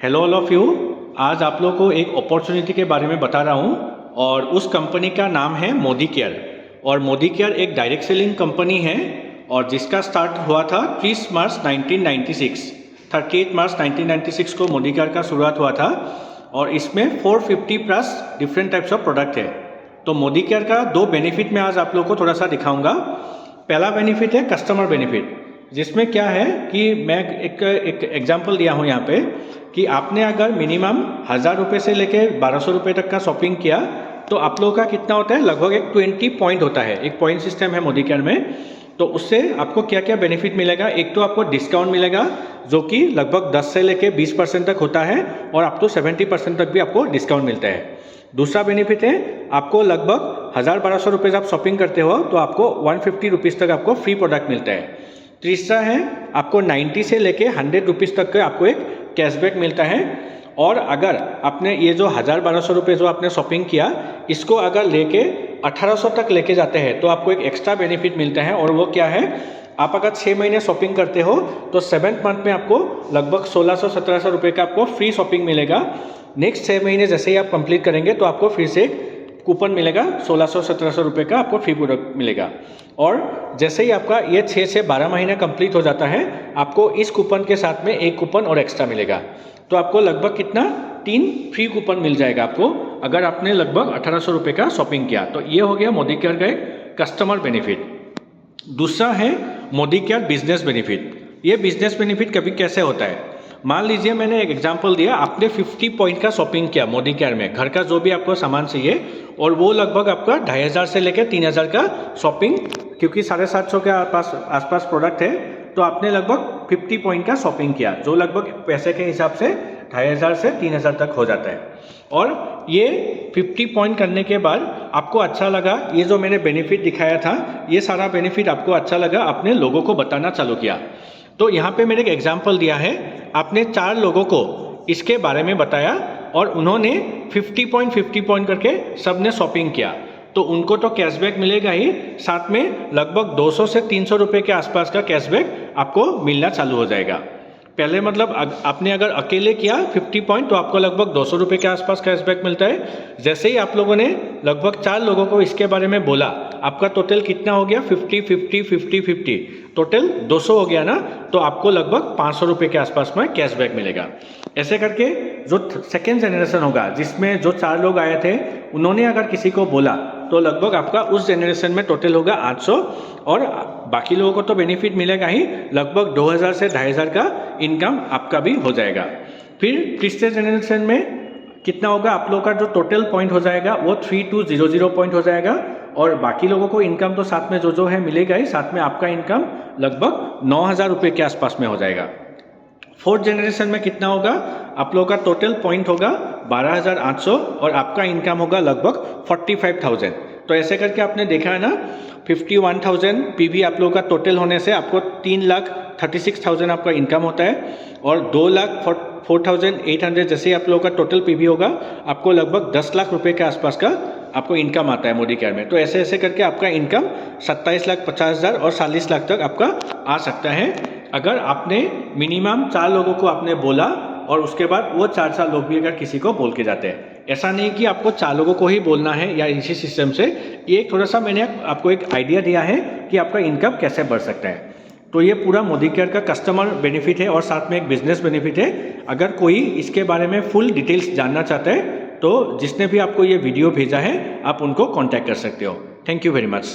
Hello all of you. आज आप लोगों को एक अपॉर्चुनिटी के बारे में बता रहा हूँ और उस कंपनी का नाम है मोदी केयर। और मोदी केयर एक डायरेक्ट सेलिंग कंपनी है और जिसका स्टार्ट हुआ था 30 मार्च 1996। 38 मार्च 1996 को मोदी केयर का शुरुआत हुआ था और इसमें 450 plus different types of product है। तो मोदी केयर का दो बेनिफिट मैं आज आप लोगों को थोड़ा सा दिखाऊंगा। पहला बेनिफिट है कस्टमर बेनिफिट, जिसमें क्या है कि मैं एक एग्जांपल दिया हूँ यहाँ पे कि आपने अगर मिनिमम 1000 रुपये से लेके 1200 रुपये तक का शॉपिंग किया तो आप लोगों का कितना होता है, लगभग एक 20 पॉइंट होता है। एक पॉइंट सिस्टम है मोदी केयर में। तो उससे आपको क्या क्या बेनिफिट मिलेगा, एक तो आपको डिस्काउंट मिलेगा जो कि लगभग 10 से लेके 20% तक होता है और आप तो 70% तक भी आपको डिस्काउंट मिलता है। दूसरा बेनिफिट है आपको लगभग 1000-1200 रुपये आप शॉपिंग करते हो तो आपको 150 रुपीज़ तक आपको फ्री प्रोडक्ट मिलता है। तीसरा है आपको 90 से लेके 100 रुपीज़ तक का आपको एक कैशबैक मिलता है। और अगर आपने ये जो 1000-1200 रुपये जो आपने शॉपिंग किया इसको अगर लेके 1800 तक लेके जाते हैं तो आपको एक एक्स्ट्रा बेनिफिट मिलता है। और वो क्या है, आप अगर 6 महीने शॉपिंग करते हो तो 7th मंथ में आपको लगभग 1600-1700 रुपये का आपको फ्री शॉपिंग मिलेगा। नेक्स्ट 6 महीने जैसे ही आप कंप्लीट करेंगे तो आपको फिर से कूपन मिलेगा 1600-1700 रुपये का आपको फ्री प्रोडक्ट मिलेगा। और जैसे ही आपका ये 6 से 12 महीना कंप्लीट हो जाता है आपको इस कूपन के साथ में एक कूपन और एक्स्ट्रा मिलेगा। तो आपको लगभग कितना 3 फ्री कूपन मिल जाएगा आपको अगर आपने लगभग 1800 रुपये का शॉपिंग किया। तो ये हो गया मोदी केयर का एक कस्टमर बेनिफिट। दूसरा है मोदी केयर बिजनेस बेनिफिट। ये बिजनेस बेनिफिट कभी कैसे होता है, मान लीजिए मैंने एक एग्जांपल दिया, आपने 50 पॉइंट का शॉपिंग किया मोदी केयर में, घर का जो भी आपको सामान चाहिए, और वो लगभग आपका 2500 से लेकर 3000 का शॉपिंग, क्योंकि 750 के आसपास प्रोडक्ट है तो आपने लगभग 50 पॉइंट का शॉपिंग किया जो लगभग पैसे के हिसाब से 2500 से 3000 तक हो जाता है। और ये 50 पॉइंट करने के बाद आपको अच्छा लगा, ये जो मैंने बेनिफिट दिखाया था ये सारा बेनिफिट आपको अच्छा लगा, अपने लोगों को बताना चालू किया। तो यहाँ पे मैंने एक एग्जांपल दिया है, आपने 4 लोगों को इसके बारे में बताया और उन्होंने 50 पॉइंट करके सब ने शॉपिंग किया तो उनको तो कैशबैक मिलेगा ही, साथ में लगभग 200 से 300 रुपये के आसपास का कैशबैक आपको मिलना चालू हो जाएगा। पहले मतलब आपने अगर अकेले किया 50 पॉइंट तो आपको लगभग 200 रुपये के आसपास कैशबैक मिलता है। जैसे ही आप लोगों ने लगभग 4 लोगों को इसके बारे में बोला, आपका टोटल कितना हो गया, 50 टोटल 200 हो गया ना, तो आपको लगभग 500 रुपये के आसपास में कैशबैक मिलेगा। ऐसे करके जो सेकेंड जनरेशन होगा जिसमें जो 4 लोग आए थे उन्होंने अगर किसी को बोला तो लगभग आपका उस जनरेशन में टोटल होगा 800 और बाकी लोगों को तो बेनिफिट मिलेगा ही, लगभग 2000 से 2500 का इनकम आपका भी हो जाएगा। फिर तीसरे जनरेशन में कितना होगा, आप लोगों का जो टोटल पॉइंट हो जाएगा वो 3200 पॉइंट हो जाएगा और बाकी लोगों को इनकम तो साथ में जो है मिलेगा ही, साथ में आपका इनकम लगभग 9000 रुपये के आसपास में हो जाएगा। फोर्थ जनरेशन में कितना होगा, आप लोगों का टोटल पॉइंट होगा 12800 और आपका इनकम होगा लगभग 45000। तो ऐसे करके आपने देखा है ना, 51000 पीवी आप लोगों का टोटल होने से आपको 3,36,000 आपका इनकम होता है और 2,04,800 जैसे आप लोगों का टोटल पीवी होगा आपको लगभग 10 लाख रुपए के आसपास का आपको इनकम आता है मोदी केयर में। तो ऐसे ऐसे करके आपका इनकम 27,50,000 और 40 लाख तक आपका आ सकता है अगर आपने मिनिमम 4 लोगों को आपने बोला और उसके बाद वो 4 लोग भी अगर किसी को बोल के जाते हैं। ऐसा नहीं कि आपको 4 लोगों को ही बोलना है या इसी सिस्टम से, ये थोड़ा सा मैंने आपको एक आइडिया दिया है कि आपका इनकम कैसे बढ़ सकता है। तो ये पूरा मोदी केयर का कस्टमर बेनिफिट है और साथ में एक बिजनेस बेनिफिट है। अगर कोई इसके बारे में फुल डिटेल्स जानना चाहता है तो जिसने भी आपको ये वीडियो भेजा है आप उनको कॉन्टैक्ट कर सकते हो। Thank you very much.